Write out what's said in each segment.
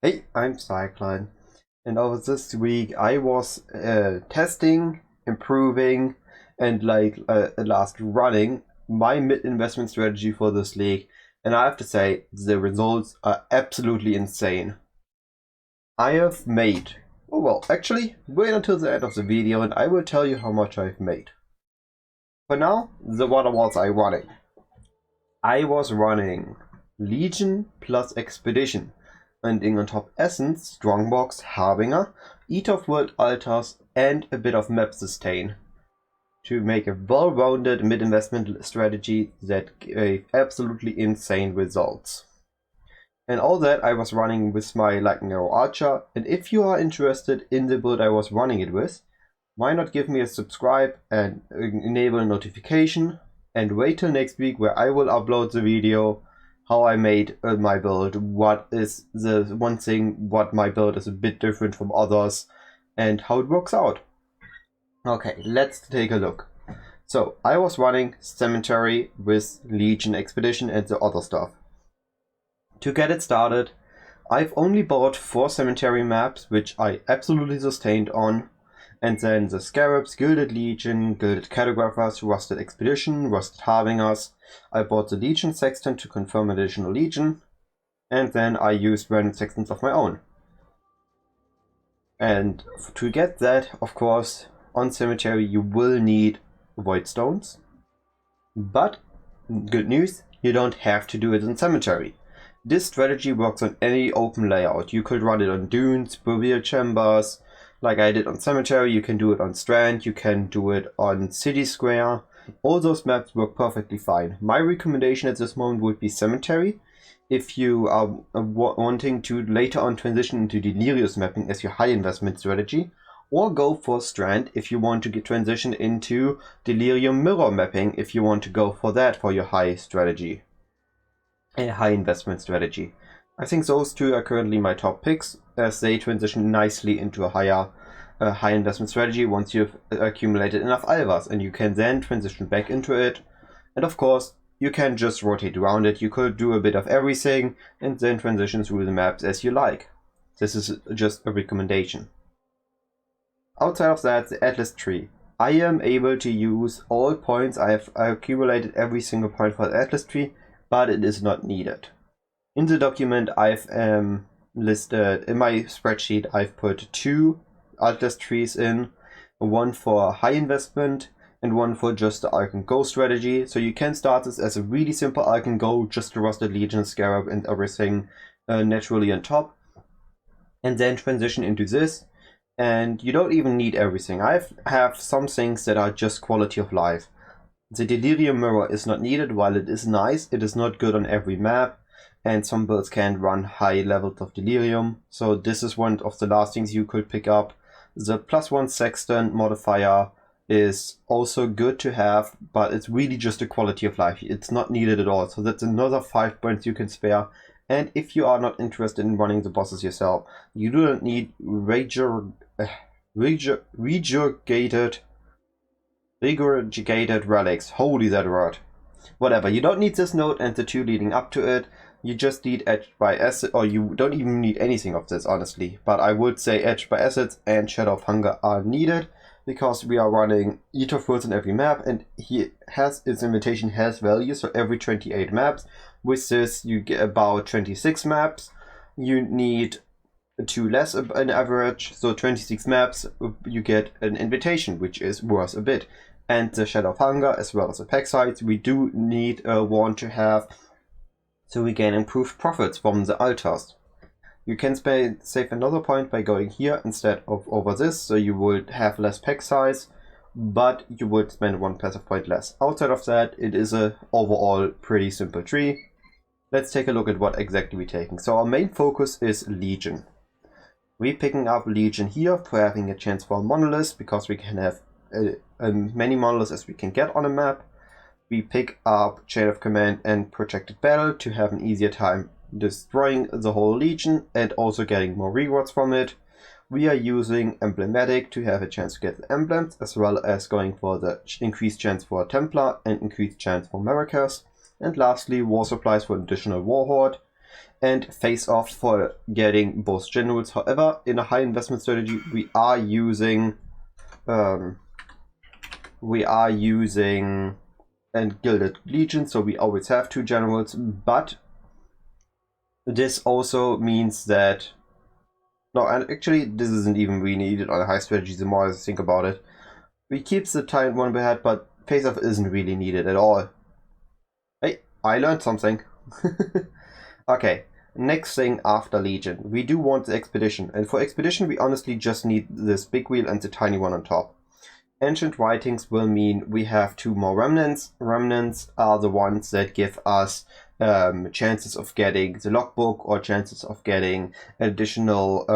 Hey, I'm Cyclon, and over this week I was testing, improving, and at last running my mid-investment strategy for this league, and I have to say the results are absolutely insane. I have made, oh well, actually, wait until the end of the video and I will tell you how much I've made. For now, what was I running? I was running Legion plus Expedition, ending on top Essence, Strongbox, Harbinger, Eat of World Altars, and a bit of map sustain to make a well-rounded mid-investment strategy that gave absolutely insane results. And all that I was running with my Lightning Arrow Archer, and if you are interested in the build I was running it with, why not give me a subscribe and enable notification, and wait till next week where I will upload the video how I made my build, what is the one thing what my build is a bit different from others, and how it works out. Okay, let's take a look. So I was running Cemetery with Legion, Expedition and the other stuff. To get it started, I've only bought 4 Cemetery maps, which I absolutely sustained on, and then the Scarabs, Gilded Legion, Gilded Cartographers, Rusted Expedition, Rusted Harbingers. I bought the Legion Sextant to confirm additional Legion, and then I used random Sextants of my own. And to get that, of course, on Cemetery you will need Void Stones, but good news, you don't have to do it in Cemetery. This strategy works on any open layout. You could run it on dunes, burial chambers, like I did on Cemetery. You can do it on Strand, you can do it on City Square. All those maps work perfectly fine. My recommendation at this moment would be Cemetery. If you are wanting to later on transition into Delirious mapping as your high investment strategy, or go for Strand if you want to transition into Delirium mirror mapping if you want to go for that for your high strategy. A high investment strategy. I think those two are currently my top picks as they transition nicely into a high investment strategy once you've accumulated enough Alvas, and you can then transition back into it. And of course, you can just rotate around it. You could do a bit of everything and then transition through the maps as you like. This is just a recommendation. Outside of that, the Atlas tree. I am able to use all points. I have accumulated every single point for the Atlas tree, but it is not needed. In the document I've listed, in my spreadsheet, I've put 2 Atlas trees in, one for high investment and one for just the Arc and Go strategy. So you can start this as a really simple Arc and Go, just the Rusted Legion, Scarab and everything naturally on top, and then transition into this. And you don't even need everything. I have some things that are just quality of life. The Delirium mirror is not needed. While it is nice, it is not good on every map, and some builds can run high levels of Delirium. So this is one of the last things you could pick up. The +1 Sextant modifier is also good to have, but it's really just a quality of life. It's not needed at all. So that's another 5 points you can spare. And if you are not interested in running the bosses yourself, you do not need regurgitated relics. Holy that word. Whatever, you don't need this node and the 2 leading up to it. You just need Edged by Acid, or you don't even need anything of this, honestly. But I would say Edged by Acids and Shadow of Hunger are needed, because we are running Eat of Worlds on every map, and its invitation has values for every 28 maps. With this, you get about 26 maps. You need 2 less on average, so 26 maps, you get an invitation, which is worth a bit. And the Shadow of Hunger, as well as the pack size, we do need one to have, so we gain improved profits from the altars. You can save another point by going here instead of over this, so you would have less pack size, but you would spend 1 passive point less. Outside of that, it is a overall pretty simple tree. Let's take a look at what exactly we're taking. So our main focus is Legion. We're picking up Legion here for having a chance for a monolith, because we can have many monoliths as we can get on a map. We pick up Chain of Command and Projected Battle to have an easier time destroying the whole Legion and also getting more rewards from it. We are using Emblematic to have a chance to get the emblems, as well as going for the increased chance for Templar and increased chance for Maracas. And lastly, War Supplies for additional Warhorde. and face off for getting both generals. However, in a high investment strategy, we are using and Gilded Legion, so we always have 2 generals, but this also means that no, and actually this isn't even really needed on a high strategy the more I think about it. We keep the Tyrant one ahead, but face off isn't really needed at all. Hey, I learned something. Okay, next thing after Legion. We do want the Expedition, and for Expedition we honestly just need this big wheel and the tiny one on top. Ancient Writings will mean we have 2 more Remnants. Remnants are the ones that give us chances of getting the logbook or chances of getting additional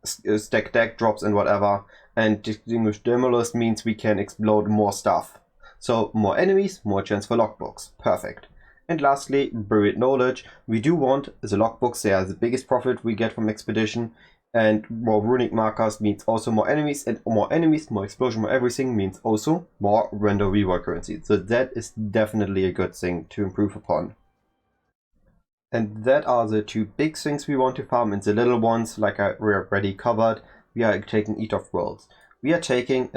stack deck drops and whatever. And Distinguished Demolist means we can explode more stuff. So more enemies, more chance for logbooks. Perfect. And lastly, Buried Knowledge. We do want the logbooks. They are the biggest profit we get from Expedition. And more runic markers means also more enemies, and more enemies, more explosion, more everything means also more render rework currency. So that is definitely a good thing to improve upon. And that are the 2 big things we want to farm, and the little ones, like we already covered, we are taking Eat of Worlds. We are taking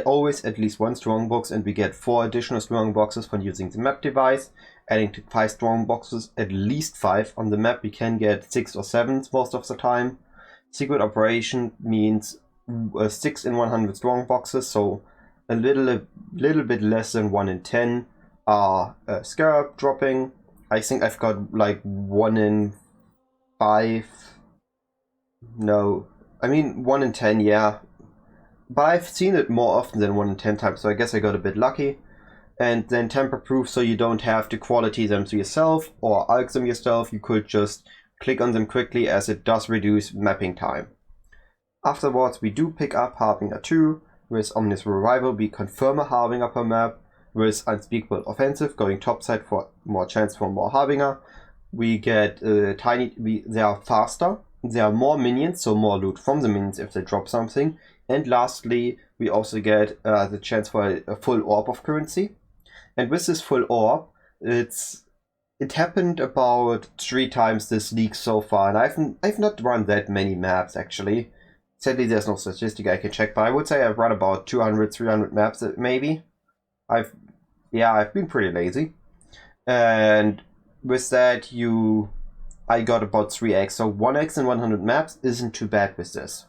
always at least 1 strong box, and we get 4 additional strong boxes from using the map device. Adding to 5 strong boxes, at least 5 on the map. We can get 6 or 7 most of the time. Secret Operation means 6 in 100 strong boxes, so a little bit less than 1 in 10 are Scarab dropping. I think I've got like 1 in 5. No, I mean 1 in 10, yeah. But I've seen it more often than 1 in 10 times, so I guess I got a bit lucky. And then Tamper Proof, so you don't have to quality them to yourself or alch them yourself. You could just click on them quickly, as it does reduce mapping time. Afterwards, we do pick up Harbinger 2. With Omnis Revival, we confirm a Harbinger per map. With Unspeakable Offensive, going topside for more chance for more Harbinger. We get they are faster. There are more minions, so more loot from the minions if they drop something. And lastly, we also get the chance for a full orb of currency. And with this full orb, it happened about 3 times this league so far, and I've not run that many maps actually. Sadly, there's no statistic I can check, but I would say I've run about 200, 300 maps maybe. I've been pretty lazy, and with that I got about 3x, so 1x in 100 maps isn't too bad with this.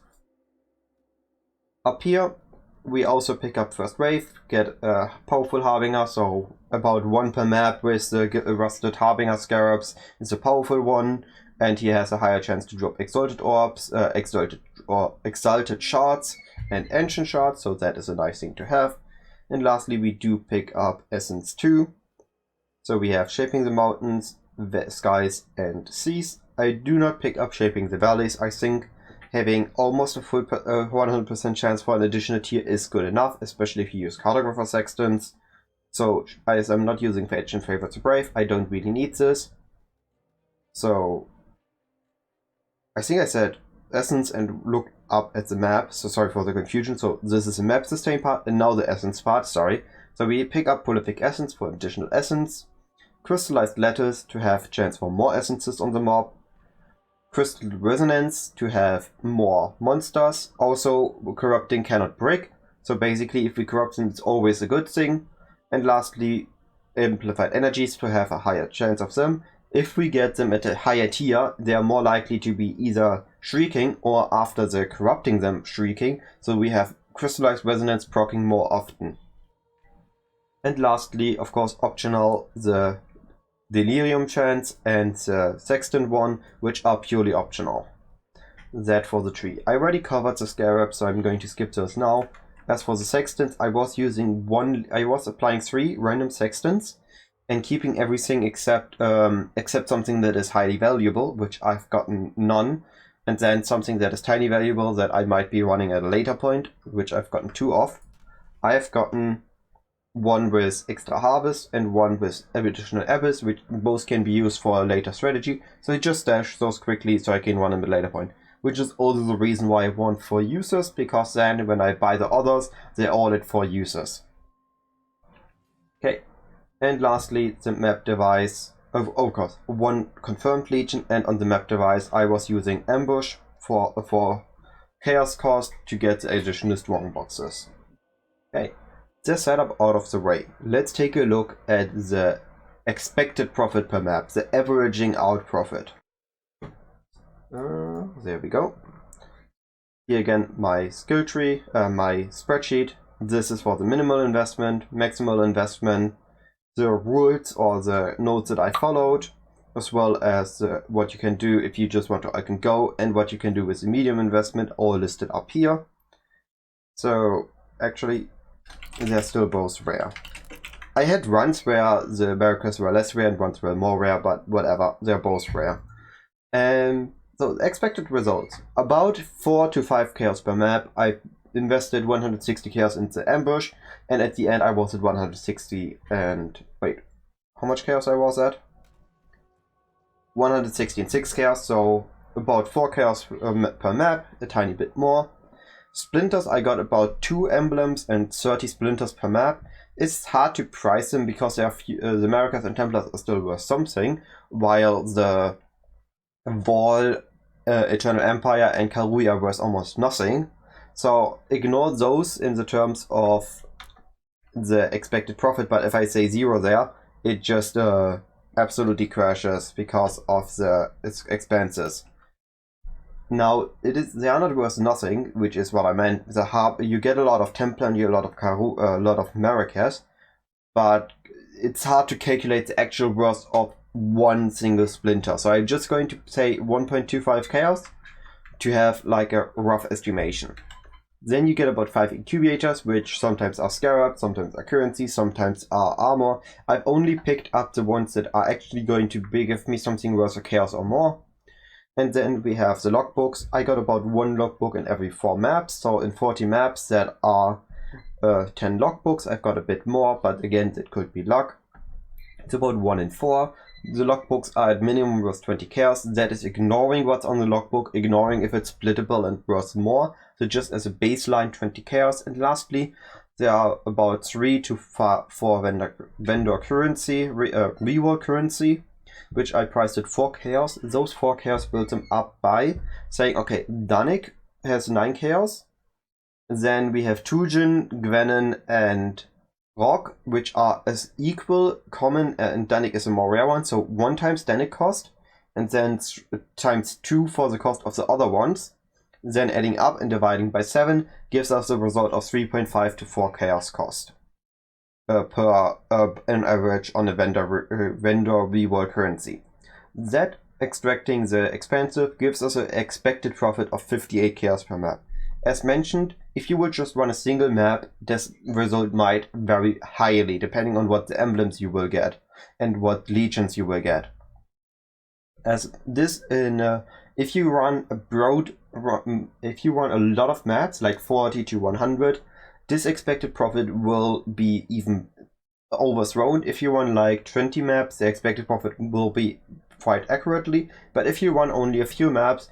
Up here, we also pick up First Wave, get a powerful Harbinger, so about 1 per map with the Rusted Harbinger Scarabs is a powerful one, and he has a higher chance to drop Exalted Orbs, Exalted Shards and Ancient Shards, so that is a nice thing to have. And lastly, we do pick up Essence 2, so we have Shaping the Mountains, Skies and Seas. I do not pick up Shaping the Valleys. I think having almost a full 100% chance for an additional tier is good enough, especially if you use Cartographer Sextants. So, as I'm not using Fetch and Favor to Brave, I don't really need this. So, I think I said Essence and look up at the map, so sorry for the confusion. So, this is the map sustain part, and now the Essence part, sorry. So, we pick up Prolific Essence for additional Essence, Crystallized Lattice to have chance for more Essences on the mob, Crystal Resonance to have more monsters. Also, Corrupting Cannot Break, so basically if we corrupt them it's always a good thing. And lastly, Amplified Energies to have a higher chance of them. If we get them at a higher tier, they are more likely to be either shrieking or after the corrupting them shrieking, so we have Crystallized Resonance proccing more often. And lastly, of course optional, the Delirium chance and the Sextant one, which are purely optional. That for the tree. I already covered the Scarab, so I'm going to skip those now. As for the Sextants, I was applying 3 random Sextants and keeping everything except something that is highly valuable, which I've gotten none, and then something that is tiny valuable that I might be running at a later point, which I've gotten 2 of. I've gotten 1 with extra harvest and 1 with additional abyss, which both can be used for a later strategy. So I just stash those quickly so I can run them at a later point. Which is also the reason why I want 4 users, because then when I buy the others, they're all at 4 users. Okay, and lastly, the map device. of course, 1 confirmed legion, and on the map device I was using ambush for chaos cost to get the additional strong boxes. Okay, the setup out of the way. Let's take a look at the expected profit per map, the averaging out profit. There we go. Here again, my skill tree, my spreadsheet. This is for the minimal investment, maximal investment, the rules or the notes that I followed, as well as what you can do if you just want to Icon Go, and what you can do with the medium investment, all listed up here. So actually, they're still both rare. I had runs where the Americas were less rare and runs were more rare, but whatever, they're both rare. So expected results, about 4 to 5 chaos per map. I invested 160 chaos into ambush, and at the end I was at 160 and wait, how much chaos I was at? 160 and 6 chaos, so about 4 chaos per map, a tiny bit more. Splinters, I got about 2 emblems and 30 splinters per map. It's hard to price them because they are the Americas and Templars are still worth something, while the Wall, Eternal Empire and Kalui are worth almost nothing. So ignore those in the terms of the expected profit, but if I say 0 there, it just absolutely crashes because of the expenses. Now they are not worth nothing, which is what I meant. You get a lot of Templar and you get a lot of Marrakesh, but it's hard to calculate the actual worth of one single splinter. So I'm just going to say 1.25 chaos to have like a rough estimation. Then you get about 5 incubators, which sometimes are scarabs, sometimes are currency, sometimes are armor. I've only picked up the ones that are actually going to give me something worth of chaos or more. And then we have the logbooks. I got about 1 logbook in every 4 maps. So in 40 maps that are 10 logbooks, I've got a bit more, but again, it could be luck. It's about 1 in 4. The logbooks are at minimum worth 20 chaos. That is ignoring what's on the logbook, ignoring if it's splittable and worth more. So just as a baseline, 20 chaos. And lastly, there are about 3 to 4 vendor currency, reward currency, which I priced at 4 chaos. Those 4 chaos built them up by saying, okay, Danik has 9 chaos. Then we have Tujin, Gwenin, and Rock, which are as equal common, and Danik is a more rare one, so 1 times Danik cost, and then times 2 for the cost of the other ones. Then adding up and dividing by 7 gives us the result of 3.5 to 4 chaos cost per an average on a vendor reward currency. That extracting the expensive gives us an expected profit of 58 chaos per map. As mentioned, if you would just run a single map, this result might vary highly depending on what the emblems you will get and what legions you will get. As this if you run a lot of maps, like 40 to 100, this expected profit will be even overthrown. If you run like 20 maps, the expected profit will be quite accurately, but if you run only a few maps,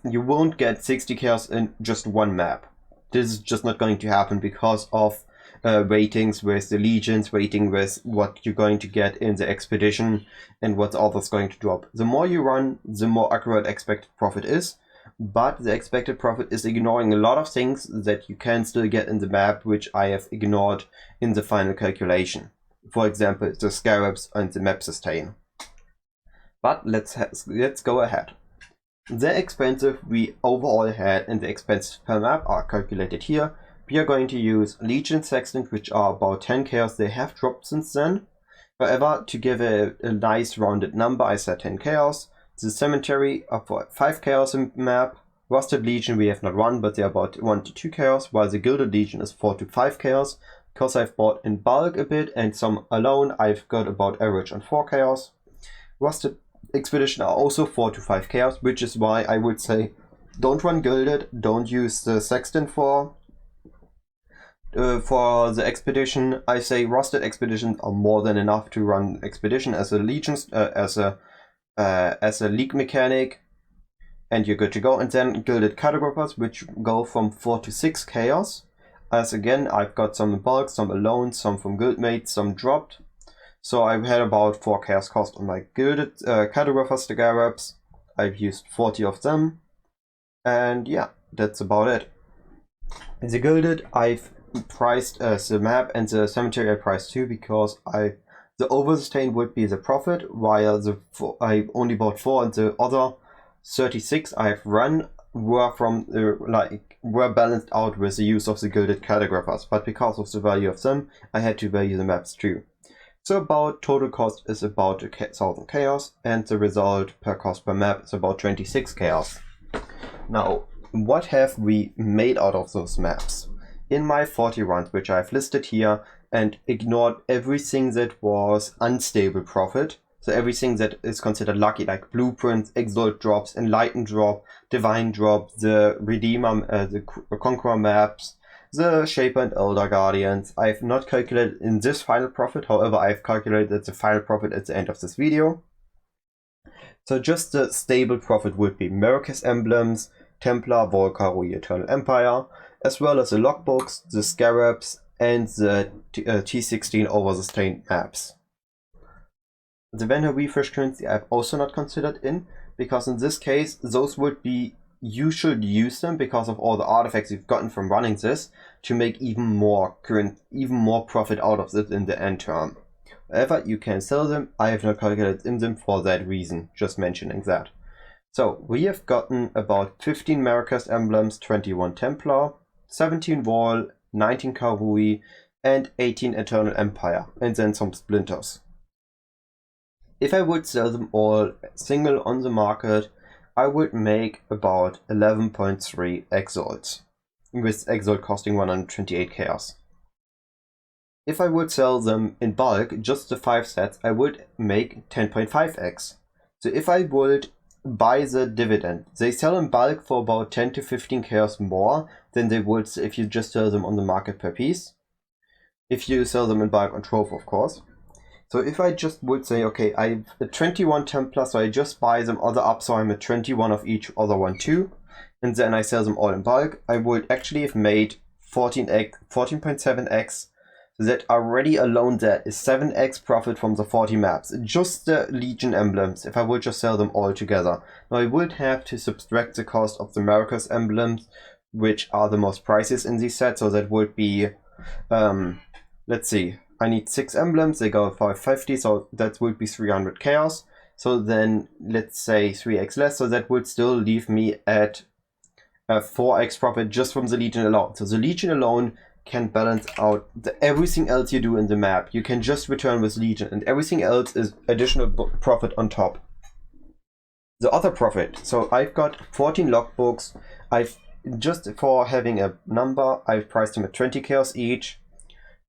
you won't get 60 chaos in just 1 map. This is just not going to happen because of weightings with the legions, weighting with what you're going to get in the expedition and what others going to drop. The more you run, the more accurate expected profit is, but the expected profit is ignoring a lot of things that you can still get in the map, which I have ignored in the final calculation. For example, the scarabs and the map sustain. But let's go ahead. The expensive we overall had and the expenses per map are calculated here. We are going to use Legion Sextant, which are about 10 chaos. They have dropped since then. However, to give a nice rounded number, I said 10 chaos. The Cemetery are for 5 chaos in map. Rusted Legion we have not run, but they're about 1 to 2 chaos, while the Gilded Legion is 4 to 5 chaos. Because I've bought in bulk a bit and some alone, I've got about average on 4 chaos. Rusted Expedition are also 4 to 5 chaos, which is why I would say don't run Gilded, don't use the Sextant for the expedition. I say Rusted Expeditions are more than enough to run expedition as a legion, as a league mechanic, and you're good to go. And then Gilded Cartographers, which go from 4 to 6 chaos. As again, I've got some in bulk, some alone, some from guildmates, some dropped. So I've had about 4 chaos cost on my gilded cartographer scarabs. I've used 40 of them. And yeah, that's about it. In the gilded, I've priced the map and the cemetery I priced too, because the oversustain would be the profit, while I only bought 4 and the other 36 I've run were were balanced out with the use of the gilded cartographers, but because of the value of them, I had to value the maps too. So about total cost is about 1000 chaos, and the result per cost per map is about 26 chaos. Now, what have we made out of those maps? In my 40 runs, which I've listed here, and ignored everything that was unstable profit, so everything that is considered lucky, like blueprints, exalt drops, enlightened drop, divine drop, the redeemer, the conqueror maps, the shaper and elder guardians, I've not calculated in this final profit. However, I've calculated the final profit at the end of this video. So just the stable profit would be Maracas emblems, Templar, Volcaro, Eternal Empire, as well as the logbooks, the scarabs, and the T16 oversustained maps. The vendor refresh currency I've also not considered in, because in this case those would be, you should use them because of all the artifacts you've gotten from running this to make even more profit out of it in the end term. However, you can sell them. I have not calculated in them for that reason, just mentioning that. So we have gotten about 15 Maracas emblems, 21 Templar, 17 Wall, 19 Karui, and 18 Eternal Empire, and then some splinters. If I would sell them all single on the market, I would make about 11.3 exalts, with exalt costing 128 chaos. If I would sell them in bulk, just the 5 sets, I would make 10.5x. So if I would buy the dividend, they sell in bulk for about 10 to 15 chaos more than they would if you just sell them on the market per piece. If you sell them in bulk on Trove, of course. So if I just would say, okay, I have 21 Templar, so I just buy them other up, so I'm at 21 of each other one too, and then I sell them all in bulk, I would actually have made 14.7x. So that already alone that is 7x profit from the 40 maps. Just the Legion emblems, if I would just sell them all together. Now I would have to subtract the cost of the Maracas emblems, which are the most priciest in these sets, so that would be, let's see, I need 6 emblems, they go 550, so that would be 300 chaos. So then let's say 3x less, so that would still leave me at a 4x profit just from the Legion alone. So the Legion alone can balance out everything else you do in the map. You can just return with Legion, and everything else is additional profit on top. The other profit, so I've got 14 logbooks. I've just for having a number, I've priced them at 20 chaos each,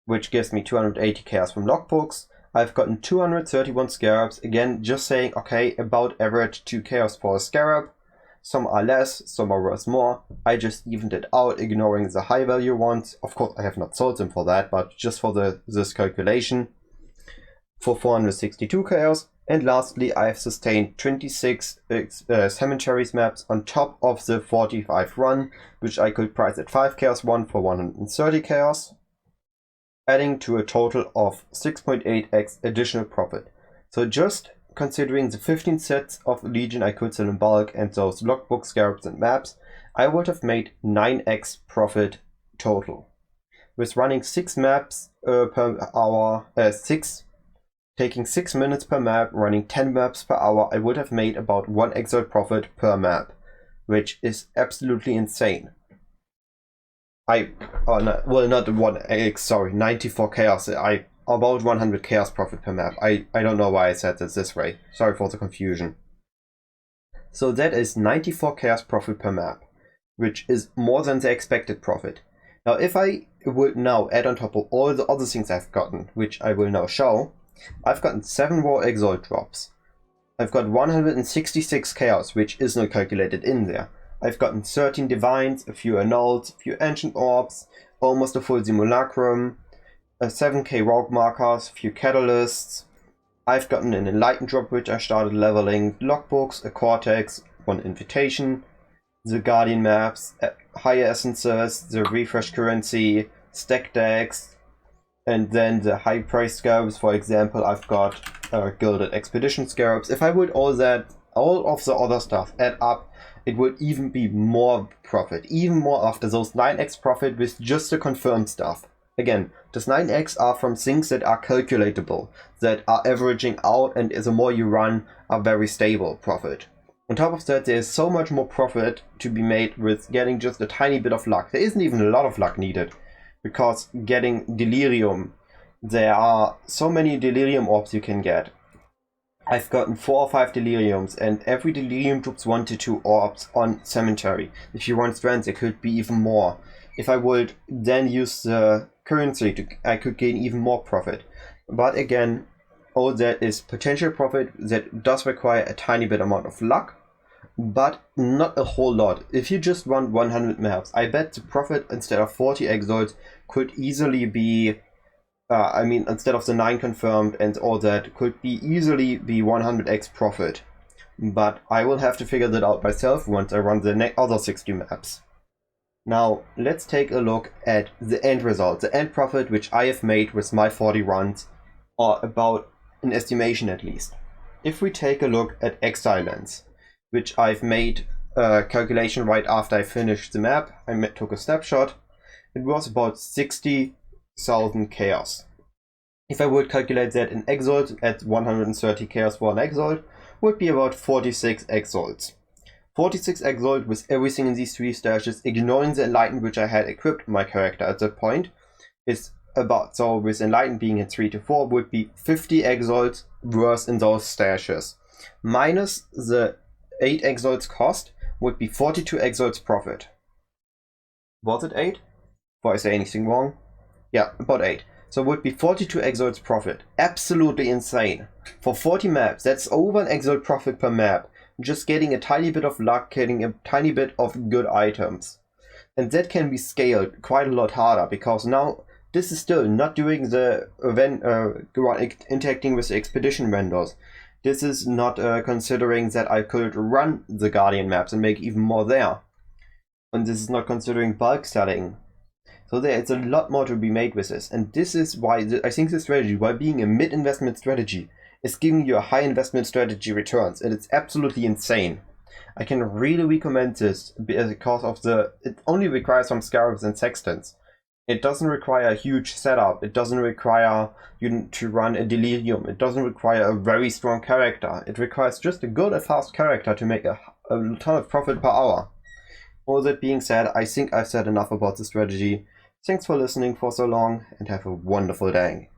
which gives me 280 chaos from logbooks. I've gotten 231 scarabs, again just saying, okay, about average 2 chaos for a scarab. Some are less, some are worth more. I just evened it out, ignoring the high value ones. Of course, I have not sold them for that, but just for this calculation, for 462 chaos. And lastly, I have sustained 26 cemeteries maps on top of the 45 run, which I could price at 5 chaos 1 for 130 chaos, adding to a total of 6.8x additional profit. So just considering the 15 sets of Legion I could sell in bulk and those logbook scarabs and maps, I would have made 9x profit total. With running 6 maps per hour, taking 6 minutes per map, running 10 maps per hour, I would have made about 1 exalt profit per map, which is absolutely insane. Not 1x, sorry, 94 chaos. About 100 chaos profit per map. I don't know why I said it this way. Sorry for the confusion. So that is 94 chaos profit per map, which is more than the expected profit. Now if I would now add on top of all the other things I've gotten, which I will now show, I've gotten 7 raw exalt drops. I've got 166 chaos, which is not calculated in there. I've gotten 13 divines, a few annuls, a few ancient orbs, almost a full simulacrum, 7k rogue markers, a few catalysts. I've gotten an enlightened drop, which I started leveling, logbooks, a cortex, 1 invitation, the guardian maps, higher essences, the refresh currency, stack decks, And then the high price scarabs, for example, I've got gilded expedition scarabs. If I would all of the other stuff add up, it would even be more profit, even more after those 9x profit with just the confirmed stuff. Again, those 9x are from things that are calculatable, that are averaging out, and the more you run are very stable profit. On top of that, there is so much more profit to be made with getting just a tiny bit of luck. There isn't even a lot of luck needed, because getting delirium, there are so many delirium orbs you can get. I've gotten 4 or 5 deliriums, and every delirium drops 1 to 2 orbs on cemetery. If you run strands, it could be even more. If I would then use the currency, I could gain even more profit. But again, all that is potential profit that does require a tiny bit amount of luck, but not a whole lot. If you just run 100 maps, I bet the profit instead of 40 exalts could easily be, instead of the 9 confirmed and all that, could be easily be 100x profit. But I will have to figure that out myself once I run the other 60 maps. Now, let's take a look at the end result, the end profit which I have made with my 40 runs, or about an estimation at least. If we take a look at Exilence, which I've made a calculation right after I finished the map, I took a snapshot, it was about 60,000 chaos. If I would calculate that in exalt at 130 chaos for an exalt, would be about 46 exalts. 46 exalt with everything in these 3 stashes, ignoring the enlightened which I had equipped my character at that point, is about, so with enlightened being at 3 to 4, would be 50 exalts worth in those stashes. Minus the 8 exalts cost would be 42 exalts profit. Was it 8? Before I say anything wrong? Yeah, about 8. So it would be 42 exalts profit. Absolutely insane. For 40 maps, that's over an exalt profit per map. Just getting a tiny bit of luck, getting a tiny bit of good items. And that can be scaled quite a lot harder, because now this is still not doing the event, interacting with the expedition vendors. This is not considering that I could run the Guardian maps and make even more there. And this is not considering bulk selling. So there is a lot more to be made with this. And this is why I think the strategy, while being a mid-investment strategy, is giving you a high investment strategy returns. And it's absolutely insane. I can really recommend this because of it only requires some scarabs and sextants. It doesn't require a huge setup. It doesn't require you to run a delirium. It doesn't require a very strong character. It requires just a good and fast character to make a ton of profit per hour. All that being said, I think I've said enough about the strategy. Thanks for listening for so long, and have a wonderful day.